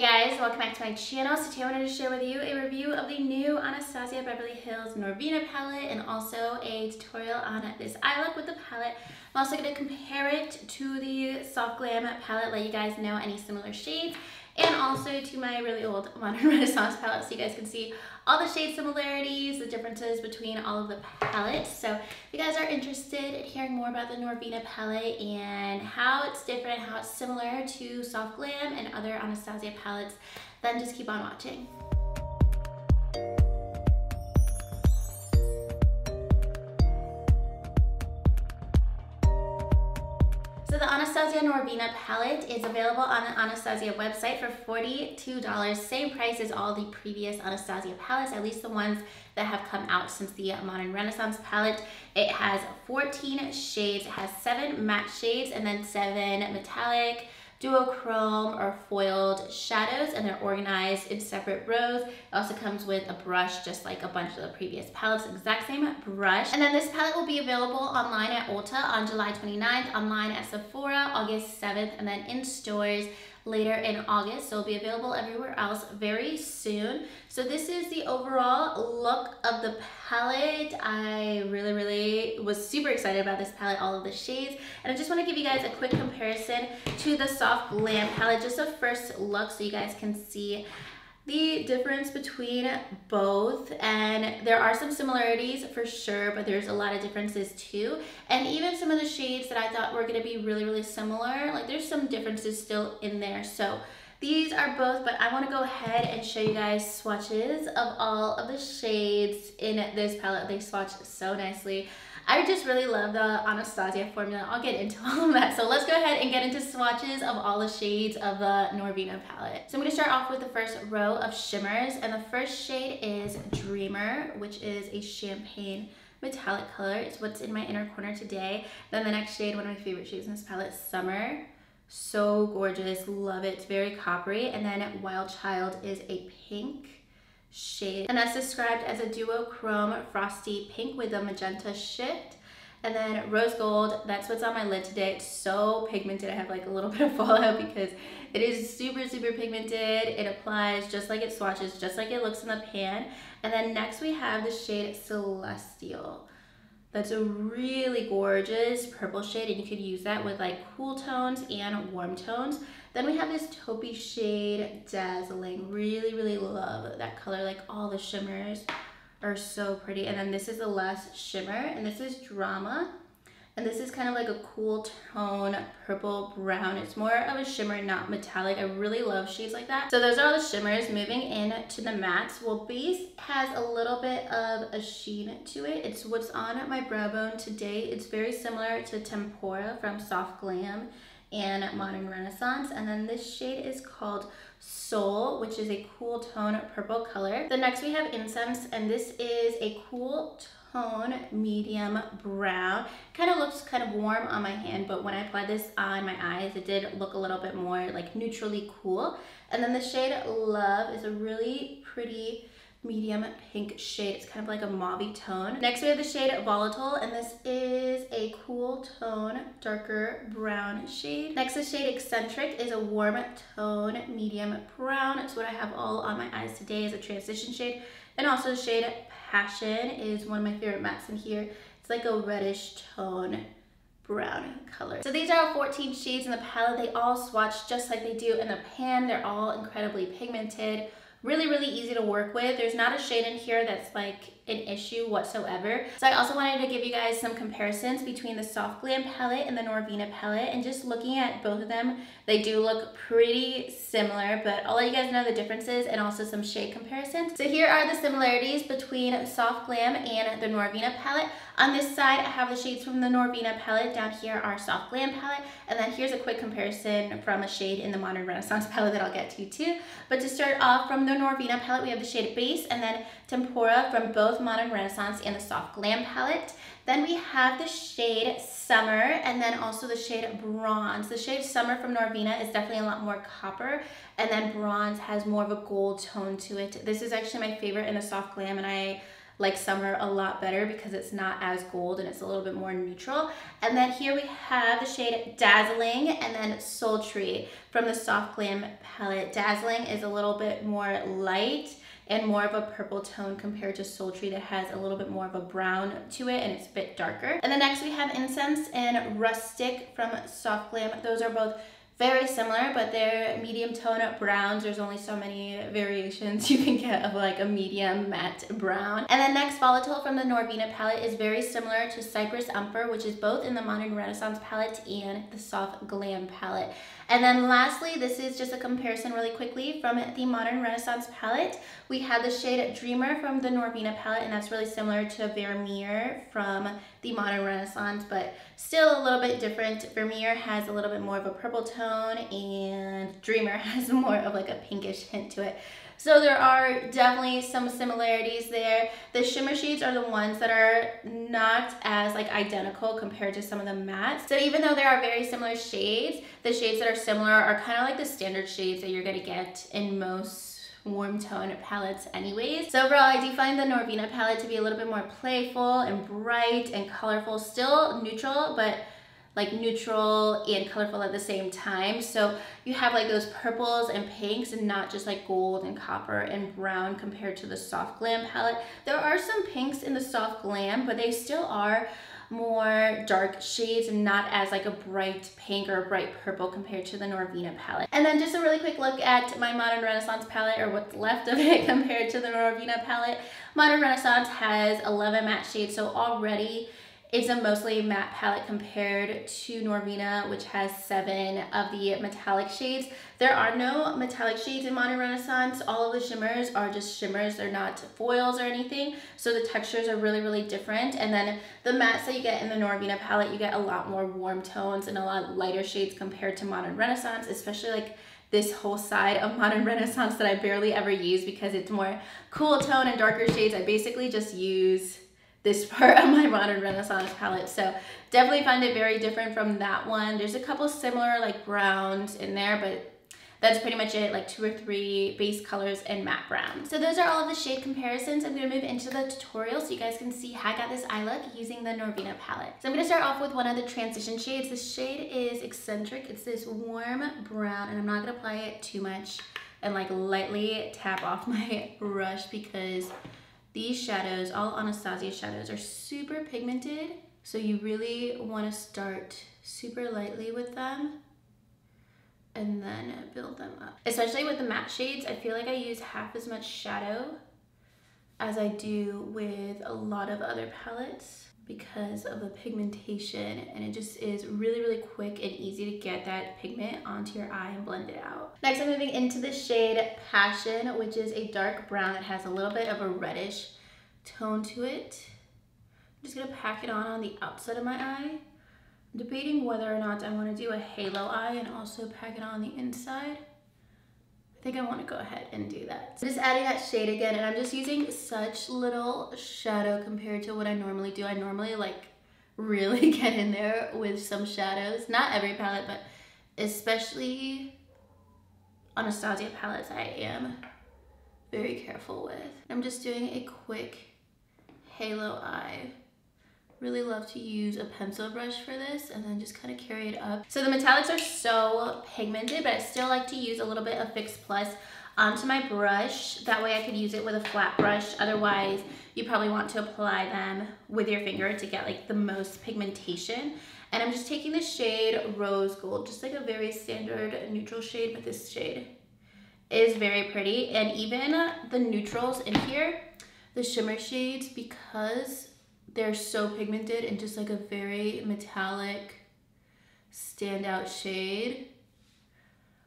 guys, welcome back to my channel. So today I wanted to share with you a review of the new Anastasia Beverly Hills Norvina palette and also a tutorial on this eye look with the palette. I'm also going to compare it to the Soft Glam palette, let you guys know any similar shades, and also to my really old Modern Renaissance palette so you guys can see all the shade similarities, the differences between all of the palettes. So if you guys are interested in hearing more about the Norvina palette and how it's different, how it's similar to Soft Glam and other Anastasia palettes, then just keep on watching. So the Anastasia Norvina palette is available on the Anastasia website for $42, same price as all the previous Anastasia palettes, at least the ones that have come out since the Modern Renaissance palette. It has 14 shades, it has 7 matte shades and then 7 metallic, duochrome or foiled shadows, and they're organized in separate rows. It also comes with a brush just like a bunch of the previous palettes, exact same brush. And then this palette will be available online at Ulta on July 29th, online at Sephora August 7th, and then in stores later in August. So it'll be available everywhere else very soon. So this is the overall look of the palette. I really was super excited about this palette, all of the shades. And I just want to give you guys a quick comparison to the Soft Glam palette, just a first look so you guys can see the difference between both. And there are some similarities for sure, but there's a lot of differences too. And even some of the shades that I thought were going to be really similar, like there's some differences still in there. So these are both, but I want to go ahead and show you guys swatches of all of the shades in this palette. They swatch so nicely. I just really love the Anastasia formula. I'll get into all of that. So let's go ahead and get into swatches of all the shades of the Norvina palette. So I'm going to start off with the first row of shimmers, and the first shade is Dreamer, which is a champagne metallic color. It's what's in my inner corner today. Then the next shade, one of my favorite shades in this palette, Summer. So gorgeous, love it. It's very coppery. And then Wild Child is a pink shade, and that's described as a duochrome frosty pink with a magenta shift. And then Rose Gold, that's what's on my lid today. It's so pigmented. I have like a little bit of fallout because it is super pigmented. It applies just like it swatches, just like it looks in the pan. And then next we have the shade Celestial. That's a really gorgeous purple shade, and you could use that with like cool tones and warm tones. Then we have this taupey shade, Dazzling. Really love that color. Like all the shimmers are so pretty. And then this is the last shimmer, and this is Drama. And this is kind of like a cool tone, purple brown. It's more of a shimmer, not metallic. I really love shades like that. So those are all the shimmers. Moving into the mattes. Well, base has a little bit of a sheen to it. It's what's on my brow bone today. It's very similar to Tempora from Soft Glam and Modern Renaissance. And then this shade is called Soul, which is a cool tone purple color. Then next we have Incense, and this is a cool tone medium brown. Kind of looks kind of warm on my hand, but when I applied this on my eyes, it did look a little bit more like neutrally cool. And then the shade Love is a really pretty medium pink shade. It's kind of like a mauve tone. Next we have the shade Volatile, and this is a cool tone darker brown shade. Next the shade Eccentric is a warm tone medium brown. It's what I have all on my eyes today as a transition shade. And also the shade Passion is one of my favorite mattes in here. It's like a reddish tone brown color. So these are all 14 shades in the palette. They all swatch just like they do in the pan. They're all incredibly pigmented. Really easy to work with. There's not a shade in here that's like an issue whatsoever. So I also wanted to give you guys some comparisons between the Soft Glam palette and the Norvina palette, and just looking at both of them, they do look pretty similar, but I'll let you guys know the differences and also some shade comparisons. So here are the similarities between Soft Glam and the Norvina palette. On this side, I have the shades from the Norvina palette. Down here are Soft Glam palette, and then here's a quick comparison from a shade in the Modern Renaissance palette that I'll get to too. But to start off, from the Norvina palette, we have the shade Base, and then Tempora from both Modern Renaissance and the Soft Glam palette. Then we have the shade Summer, and then also the shade Bronze. The shade Summer from Norvina is definitely a lot more copper, and then Bronze has more of a gold tone to it. This is actually my favorite in the Soft Glam, and I like summer a lot better because it's not as gold and it's a little bit more neutral. And then here we have the shade Dazzling and then Sultry from the Soft Glam palette. Dazzling is a little bit more light and more of a purple tone compared to Sultry that has a little bit more of a brown to it and it's a bit darker. And then next we have Incense and Rustic from Soft Glam. Those are both very similar, but they're medium tone browns. There's only so many variations you can get of like a medium matte brown. And then next, Volatile from the Norvina palette is very similar to Cypress Umber, which is both in the Modern Renaissance palette and the Soft Glam palette. And then lastly, this is just a comparison really quickly from the Modern Renaissance palette. We have the shade Dreamer from the Norvina palette, and that's really similar to Vermeer from the Modern Renaissance, but still a little bit different. Vermeer has a little bit more of a purple tone and Dreamer has more of like a pinkish hint to it. So there are definitely some similarities there. The shimmer shades are the ones that are not as like identical compared to some of the mattes. So even though there are very similar shades, the shades that are similar are kind of like the standard shades that you're gonna get in most warm tone palettes anyways. So overall, I do find the Norvina palette to be a little bit more playful and bright and colorful, still neutral, but like neutral and colorful at the same time. So you have like those purples and pinks and not just like gold and copper and brown compared to the Soft Glam palette. There are some pinks in the Soft Glam, but they still are more dark shades and not as like a bright pink or a bright purple compared to the Norvina palette. And then just a really quick look at my Modern Renaissance palette, or what's left of it compared to the Norvina palette. Modern Renaissance has 11 matte shades, so already it's a mostly matte palette compared to Norvina, which has 7 of the metallic shades. There are no metallic shades in Modern Renaissance. All of the shimmers are just shimmers. They're not foils or anything. So the textures are really, really different. And then the mattes that you get in the Norvina palette, you get a lot more warm tones and a lot lighter shades compared to Modern Renaissance, especially like this whole side of Modern Renaissance that I barely ever use because it's more cool tone and darker shades. I basically just use this part of my Modern Renaissance palette. So definitely find it very different from that one. There's a couple similar like browns in there, but that's pretty much it, like 2 or 3 base colors and matte browns. So those are all of the shade comparisons. I'm gonna move into the tutorial so you guys can see how I got this eye look using the Norvina palette. So I'm gonna start off with one of the transition shades. This shade is Eccentric. It's this warm brown, and I'm not gonna apply it too much and like lightly tap off my brush because these shadows, all Anastasia shadows, are super pigmented. So you really wanna start super lightly with them and then build them up. Especially with the matte shades, I feel like I use half as much shadow as I do with a lot of other palettes because of the pigmentation, and it just is really, really quick and easy to get that pigment onto your eye and blend it out. Next, I'm moving into the shade Passion, which is a dark brown that has a little bit of a reddish tone to it. I'm just gonna pack it on the outside of my eye. I'm debating whether or not I want to do a halo eye and also pack it on the inside. I think I want to go ahead and do that. So just adding that shade again, and I'm just using such little shadow compared to what I normally do. I normally like really get in there with some shadows. Not every palette, but especially Anastasia palettes I am very careful with. I'm just doing a quick halo eye. Really love to use a pencil brush for this and then just kind of carry it up. So the metallics are so pigmented, but I still like to use a little bit of Fix Plus onto my brush. That way I could use it with a flat brush. Otherwise, you probably want to apply them with your finger to get like the most pigmentation. And I'm just taking the shade Rose Gold, just like a very standard neutral shade, but this shade is very pretty. And even the neutrals in here, the shimmer shades, because they're so pigmented and just like a very metallic standout shade,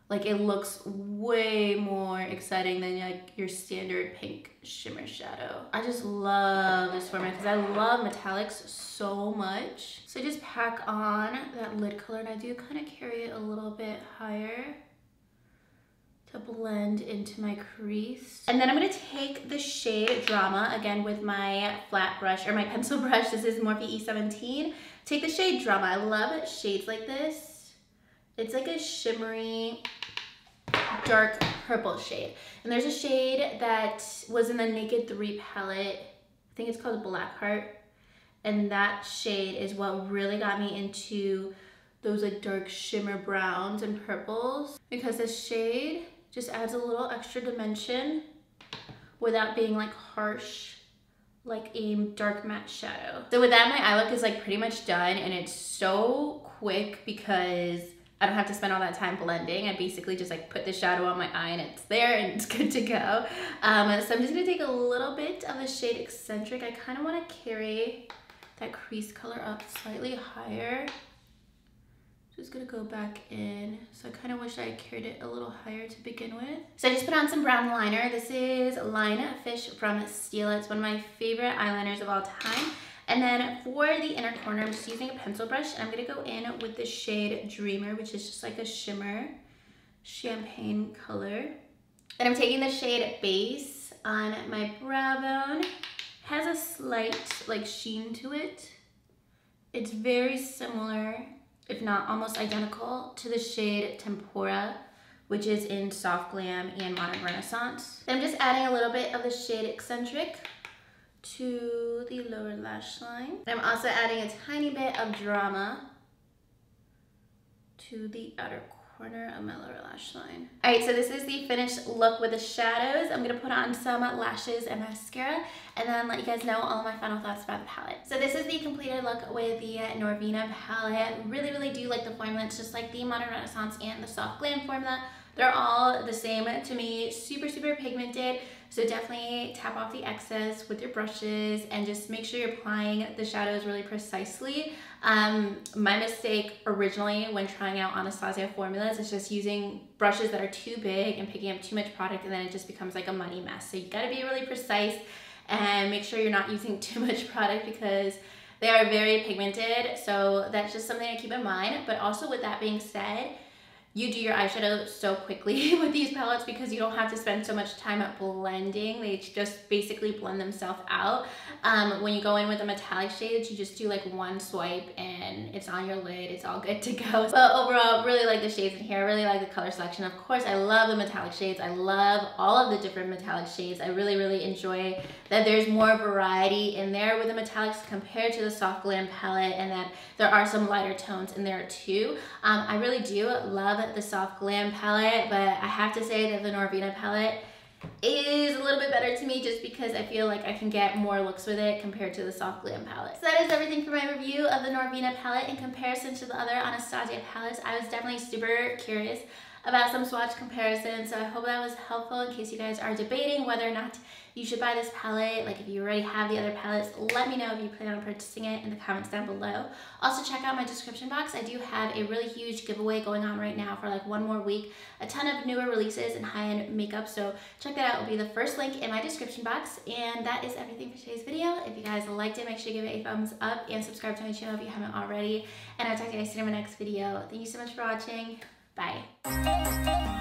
like it looks way more exciting than like your standard pink shimmer shadow. I just love this format because I love metallics so much. So I just pack on that lid color, and I do kind of carry it a little bit higher to blend into my crease. And then I'm gonna take the shade Drama again with my flat brush or my pencil brush. This is Morphe E17. Take the shade Drama. I love shades like this. It's like a shimmery dark purple shade. And there's a shade that was in the Naked 3 palette. I think it's called Blackheart. And that shade is what really got me into those like dark shimmer browns and purples, because this shade just adds a little extra dimension without being like harsh, like a dark matte shadow. So with that, my eye look is like pretty much done, and it's so quick because I don't have to spend all that time blending. I basically just like put the shadow on my eye and it's there and it's good to go. So I'm just gonna take a little bit of the shade Eccentric. I kind of want to carry that crease color up slightly higher. Just gonna go back in. So I kind of wish I carried it a little higher to begin with. So I just put on some brown liner. This is Line Fish from Stila. It's one of my favorite eyeliners of all time. And then for the inner corner, I'm just using a pencil brush, and I'm gonna go in with the shade Dreamer, which is just like a shimmer champagne color. Then I'm taking the shade Base on my brow bone. Has a slight like sheen to it. It's very similar, if not almost identical, to the shade Tempora, which is in Soft Glam and Modern Renaissance. Then I'm just adding a little bit of the shade Eccentric to the lower lash line. I'm also adding a tiny bit of Drama to the outer corner of my lower lash line. All right, so this is the finished look with the shadows. I'm gonna put on some lashes and mascara, and then let you guys know all of my final thoughts about the palette. So this is the completed look with the Norvina palette. Really, really do like the formula. It's just like the Modern Renaissance and the Soft Glam formula. They're all the same to me, super, super pigmented. So definitely tap off the excess with your brushes and just make sure you're applying the shadows really precisely. My mistake originally when trying out Anastasia formulas is just using brushes that are too big and picking up too much product, and then it just becomes like a muddy mess. So you gotta be really precise and make sure you're not using too much product because they are very pigmented. So that's just something to keep in mind. But also with that being said, you do your eyeshadow so quickly with these palettes because you don't have to spend so much time at blending. They just basically blend themselves out. When you go in with the metallic shades, you just do like one swipe and it's on your lid. It's all good to go. But overall, really like the shades in here. I really like the color selection. Of course, I love the metallic shades. I love all of the different metallic shades. I really, really enjoy that there's more variety in there with the metallics compared to the Soft Glam palette, and that there are some lighter tones in there too. I really do love the Soft Glam palette, but I have to say that the Norvina palette is a little bit better to me just because I feel like I can get more looks with it compared to the Soft Glam palette. So that is everything for my review of the Norvina palette in comparison to the other Anastasia palettes. I was definitely super curious about some swatch comparisons, so I hope that was helpful in case you guys are debating whether or not you should buy this palette. Like if you already have the other palettes, let me know if you plan on purchasing it in the comments down below. Also check out my description box. I do have a really huge giveaway going on right now for like one more week. A ton of newer releases and high-end makeup, so check that out. It will be the first link in my description box. And that is everything for today's video. If you guys liked it, make sure you give it a thumbs up and subscribe to my channel if you haven't already. And I'll talk to you guys soon in my next video. Thank you so much for watching. Bye.